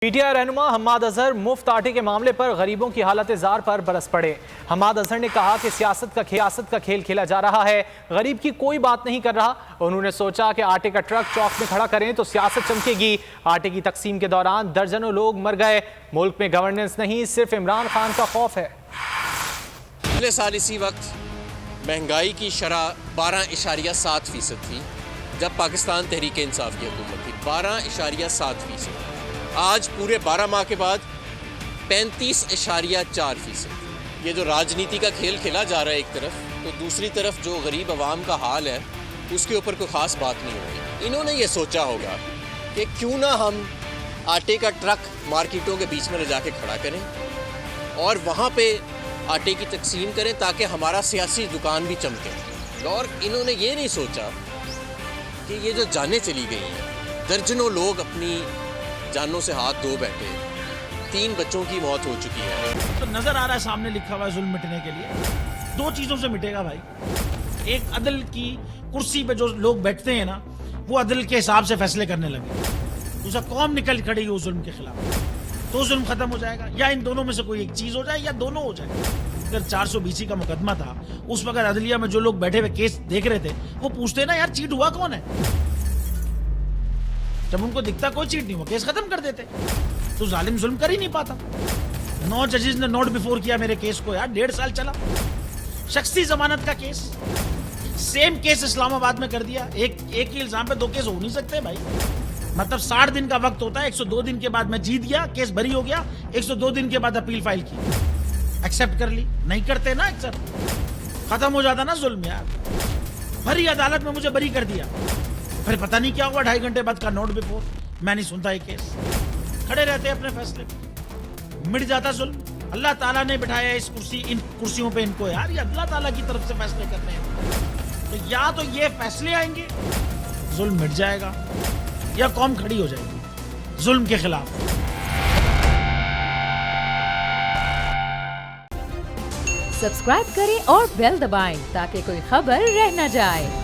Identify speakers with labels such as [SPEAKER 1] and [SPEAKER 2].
[SPEAKER 1] PTI रहनुमा हम्माद अजहर मुफ्त आटे के मामले पर गरीबों की हालत जार पर बरस पड़े। हम्माद अजहर ने कहा कि सियासत का खेल खेला जा रहा है, गरीब की कोई बात नहीं कर रहा। उन्होंने सोचा कि आटे का ट्रक चौक में खड़ा करें तो सियासत चमकेगी। आटे की तकसीम के दौरान दर्जनों लोग मर गए। मुल्क में गवर्नेंस नहीं, सिर्फ इमरान खान का खौफ है।
[SPEAKER 2] पिछले साल इसी वक्त महंगाई की शरह 12.7% थी जब पाकिस्तान तहरीक इंसाफ की हुकूमत थी। 12.7%। आज पूरे 12 माह के बाद 35.4%। ये जो राजनीति का खेल खेला जा रहा है एक तरफ, तो दूसरी तरफ जो गरीब आवाम का हाल है उसके ऊपर कोई ख़ास बात नहीं होगी। इन्होंने ये सोचा होगा कि क्यों ना हम आटे का ट्रक मार्केटों के बीच में ले जाके खड़ा करें और वहाँ पे आटे की तकसीम करें ताकि हमारा सियासी दुकान भी चमके। और इन्होंने ये नहीं सोचा कि ये जो जानें चली गई हैं, दर्जनों लोग अपनी जानों से हाथ धो बैठे, 3 बच्चों की मौत हो चुकी है।
[SPEAKER 3] तो नजर आ रहा है सामने लिखा हुआ है जुल्म मिटने के लिए 2 चीजों से मिटेगा भाई। एक, अदल की कुर्सी पे जो लोग बैठते हैं ना, वो अदल के हिसाब से फैसले करने लगे। दूसरा, कौम निकल खड़ी उस जुल्म के खिलाफ, तो जुल्म खत्म हो जाएगा। या इन दोनों में से कोई एक चीज हो जाए या दोनों हो जाए। अगर 420 का मुकदमा था, उस वक्त अदलिया में जो लोग बैठे हुए केस देख रहे थे वो पूछते ना, यार चीट हुआ कौन है। जब उनको दिखता कोई चीट नहीं हुआ, केस खत्म कर देते। तो जालिम जुल्म कर ही नहीं पाता। 9 जजेस ने नोट बिफोर किया मेरे केस को, यार 1.5 साल चला। शख्सी जमानत का केस, सेम केस इस्लामाबाद में कर दिया। एक ही इल्जाम पे 2 केस हो नहीं सकते भाई। मतलब 60 दिन का वक्त होता है। 102 दिन के बाद मैं जीत गया, केस बरी हो गया। 102 दिन के बाद अपील फाइल की, एक्सेप्ट कर ली। नहीं करते ना एक्सेप्ट, खत्म हो जाता ना जुल्म यार। भरी अदालत में मुझे बरी कर दिया, फिर पता नहीं क्या हुआ 2.5 घंटे बाद का नोट बिफोर। मैं नहीं सुनता ये केस, खड़े रहते अपने फैसले पे, मिट जाता जुल्म। अल्लाह ताला ने बिठाया इन कुर्सियों पे इनको यार, ये अल्लाह ताला की तरफ से फैसले करने हैं। तो या तो ये फैसले आएंगे, जुल्म मिट जाएगा, या कौम खड़ी हो जाएगी जुल्म के खिलाफ।
[SPEAKER 4] सब्सक्राइब करें और बेल दबाएं ताकि कोई खबर रह न जाए।